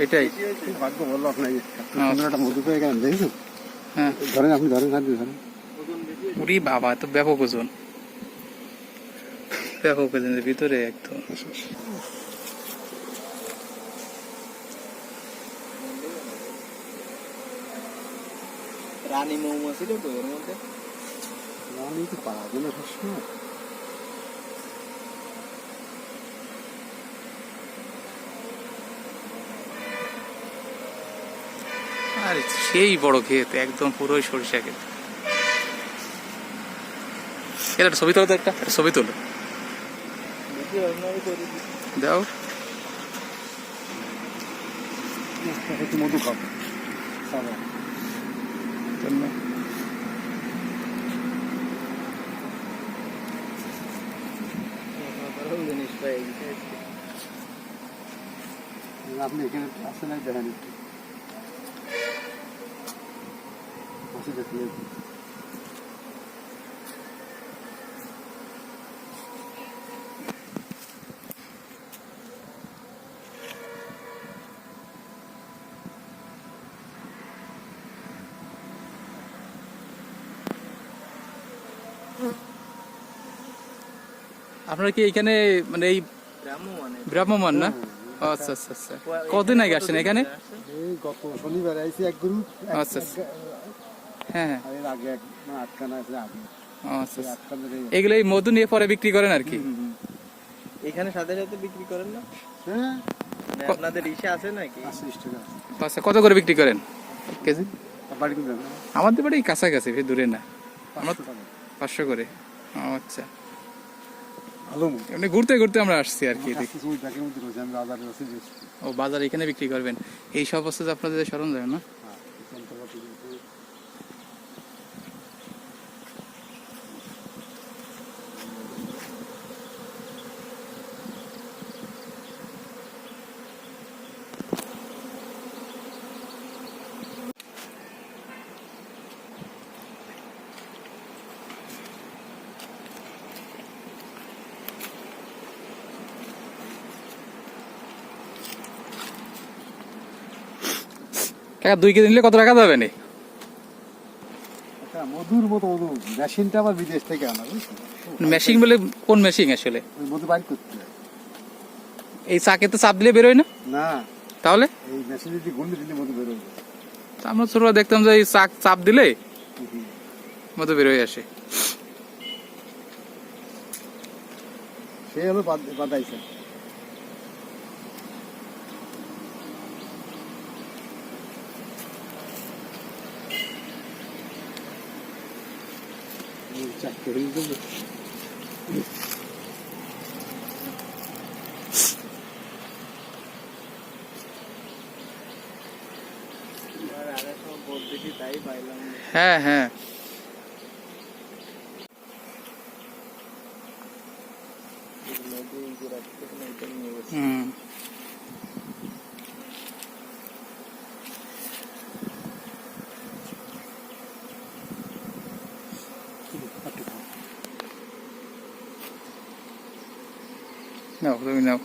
এটাই ভাগ্য বললো আপনার একটা মধু পেয়ে গেলেন দেখেছো? হ্যাঁ ধরেন আপনি ধরেন ধরেন উরি বাবা, তো ব্যাপক ওজন, ব্যাপক ওজনের ভিতরে একদম। রানী মৌমাছি তো এর মধ্যে রানী কি পাওয়া গেল সবসময়? আর সেই বড় ক্ষেত, একদম পুরোই সরিষা ক্ষেত। এটা একটা ছবি তোলো তো, একটা ছবি তোলো দাও। একটু মধু খাবো জিনিস পাই। আপনি এখানে আসেন না, দেখেন একটু বসে দেখলেন। আপনারা কি এখানে মানে এই ব্রাহ্মমান না? আচ্ছা আচ্ছা আচ্ছা, কতদিন আগে আসছেন এখানে? এই গত শনিবার আইছি এক গ্রুপ। আচ্ছা আচ্ছা, হ্যাঁ হ্যাঁ, এর আগে এক আটখানা আছে আগে। আচ্ছা আচ্ছা, এগুলো এই মধু নিয়ে পরে বিক্রি করেন আর কি? এখানে সাথে সাথে বিক্রি করেন না? হ্যাঁ, মানে আপনাদের ইসে আছে নাকি? 80 টাকা। আচ্ছা, কত করে বিক্রি করেন কেজি? বাড়ি কোথায়? আমাদের বাড়ি কাছাকাছি, বেশি দূরে না। 500 টাকা। 500 করে। আচ্ছা, ভালো এমনি ঘুরতে ঘুরতে আমরা আসছি আর কি। ওই ব্যাগের মধ্যে রয়েছে, আমি বাজারে আছি যে। ও, বাজার এখানে বিক্রি করবেন? এই সব বস্তু আপনাদের সরঞ্জাম না? হ্যাঁ, যন্ত্রপাতি কিন্তু টাকা 2 কেজি নিলে কত টাকা যাবে? নি মধুর মতো মধু। মেশিনটা আবার বিদেশ থেকে আনা, বুঝছেন? মেশিন বলে কোন মেশিন আসলে? ওই মধু বাইর করতে হয়। এই চাকে তো চাপ দিলে বেরোয় না? না, তাহলে এই মেশিন যদি গুলি দিলে মধু বেরোয়। আমরা ছোটবেলা দেখতাম যে এই চাক চাপ দিলে মধু বেরোয় আসে। সে হলো বাদাইছে। চাকরি হয়ে যাবে। তাই পাইলাম। হ্যাঁ হ্যাঁ, হুম। নাও, তুমি নাও।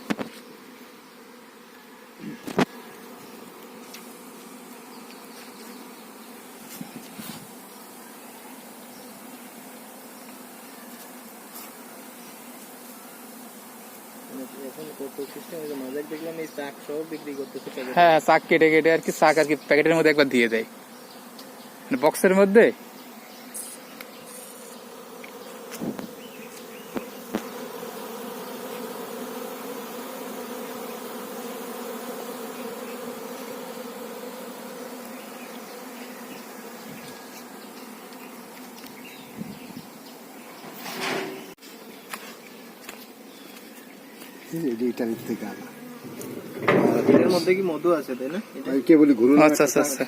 হ্যাঁ, চাক কেটে কেটে আর কি, চাক আর কি প্যাকেটের মধ্যে একবার দিয়ে দেয়, বক্সের মধ্যে। এইটার থেকে আনা। এর মধ্যে কি মধু আছে তাই না? কে বলি ঘুরুন। আচ্ছা আচ্ছা আচ্ছা,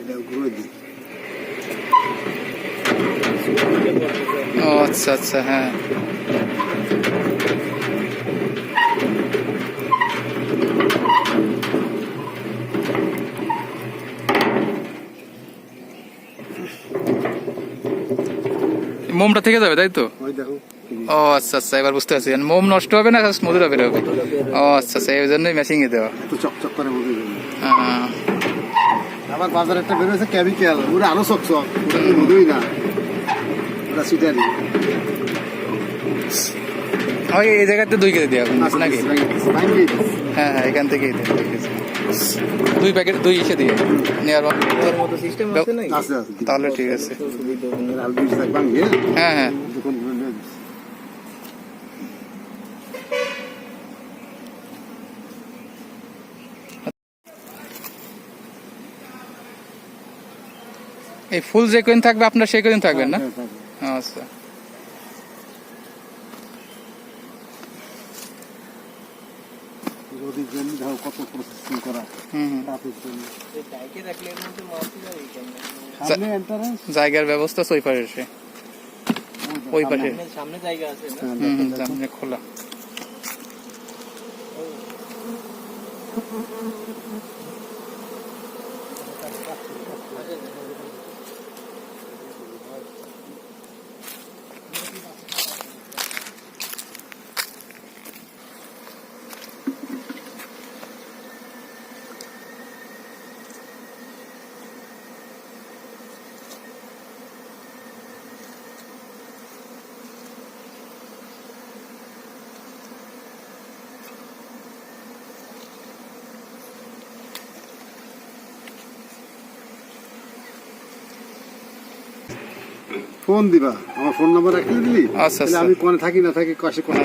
এটা ঘুরে দিই। ও আচ্ছা আচ্ছা, হ্যাঁ। মোমটা থেকে যাবে তাই তো? ওই দেখো ও আচ্ছা আচ্ছা, এবার বুঝতে পারছি। মোম নষ্ট হবে না, মধুটা বের হবে। ও আচ্ছা আচ্ছা, এই জন্যই মেশিং এ দেওয়া। একটু চকচক করে মধু বেরোবে। হ্যাঁ। আবার বাজারে একটা বেরোয়েছে কেমিক্যাল, ওরা আরো চকচক, ওটা কিন্তু মধুই না, ওটা সিটারি। ওই এই জায়গাতে 2 কেজি দেওয়া নাকি? ভাঙিয়ে হ্যাঁ হ্যাঁ, এখান থেকেই দেয় 2 কেজি। 2 প্যাকেট 2 ইসে দিয়ে নেওয়ার ওর মতো সিস্টেম আছে নাকি? আছে আছে। তাহলে ঠিক আছে। তো সুবিধা হবে। আর বিশ টাকা ভাঙিয়ে হ্যাঁ হ্যাঁ। দোকান করে নিয়ে যাচ্ছে। এই ফুল যে কদিন থাকবে আপনার সেই কদিন থাকবেন না? হ্যাঁ, হ্যাঁ। আচ্ছা। রোদের জন্য দেখো কত প্রসেসিং করা, হুম হুম। তাপের জন্য। এই ডাইকে রাখলে এর মধ্যে মাছই যাবে কেমনে? সামনে এন্ট্রান্স, জায়গার ব্যবস্থা ওই পাশে এসে, ওই পাশে। সামনে জায়গা আছে না? হুম হুম, সামনে খোলা। ফোন দিবা, আমার ফোন নাম্বার রাখতে দিলি, আচ্ছা, তাহলে আচ্ছা। আমি কোনে থাকি না থাকি কষে কোনে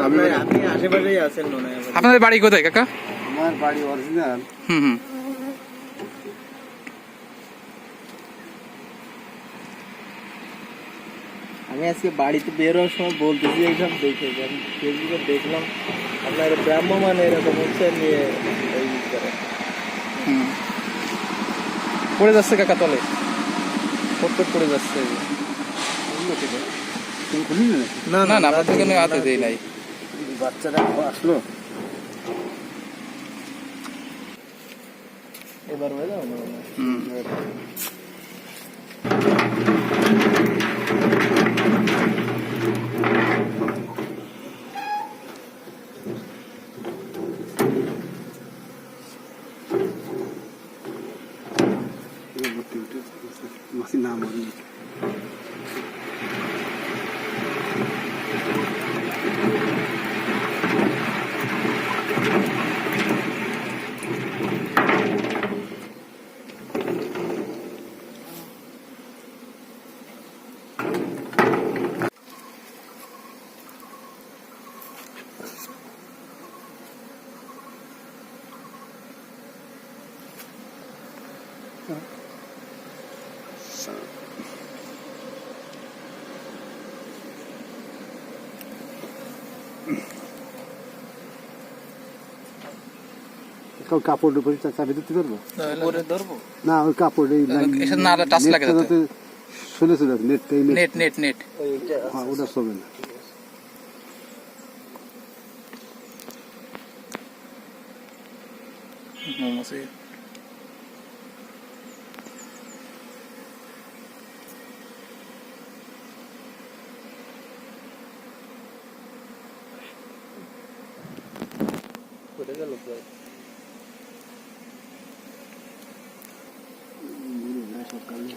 আমি। আপনি আশেপাশেই আছেন মনে হয়। আপনাদের বাড়ি কোথায় কাকা? আমার বাড়ি অরিজিনাল হুম হুম। আমি আজকে বাড়িতে বের হওয়ার সময় বলতেছি এইসব দেখে, আমি ফেসবুকে দেখলাম আপনার ব্রাহ্মমান এরকম হচ্ছে নিয়ে এই করে। হুম। পড়ে যাচ্ছে কাকা তলে, ফটফট পড়ে যাচ্ছে। তুমি খুলি না নাকি? না না না, আমাদের এখানে হাতে দেই নাই। বাচ্চারা আসলো, এবার হয়ে যাও না? হুম। মাসি নাম আমি কাপড় উপরে চাবি দিতে পারবো উপরে ধরবো? না, ওই কাপড় এই এসে না টাচ লাগে যাতে। শুনে শুনে নেট নেট নেট নেট। ওইটা হ্যাঁ, ওটা চলবে না। মোমোসে করে গেল প্রায়। সকালে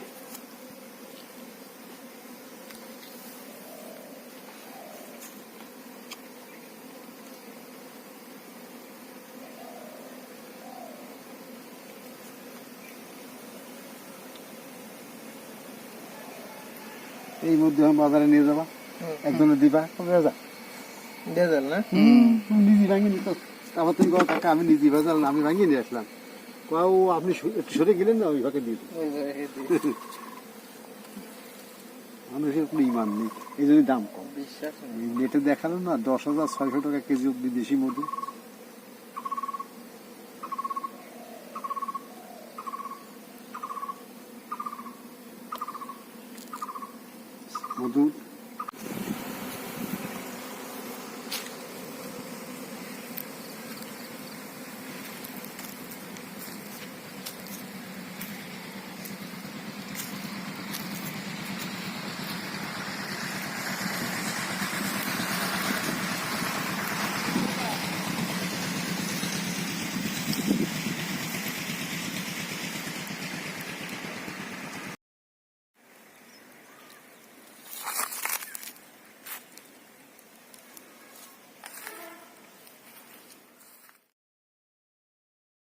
এই মধ্যে আমি বাজারে নিয়ে যাবা, একজনে দিবা, ডেজাল না? তুমি নিজে ভাঙিয়ে নিত। আবার তুমি কথা কাকা আমি নিজে বাজার আমি ভাঙিয়ে নিয়ে আসলাম, কাউ আপনি একটু সরে গেলেন না, ওই ভাগে দিয়ে দিন। মানুষের কোনো ইমান নেই, এই জন্য দাম কম। বিশ্বাস নেই। নেটে দেখালো না 10,600 টাকা কেজি বিদেশি মধু।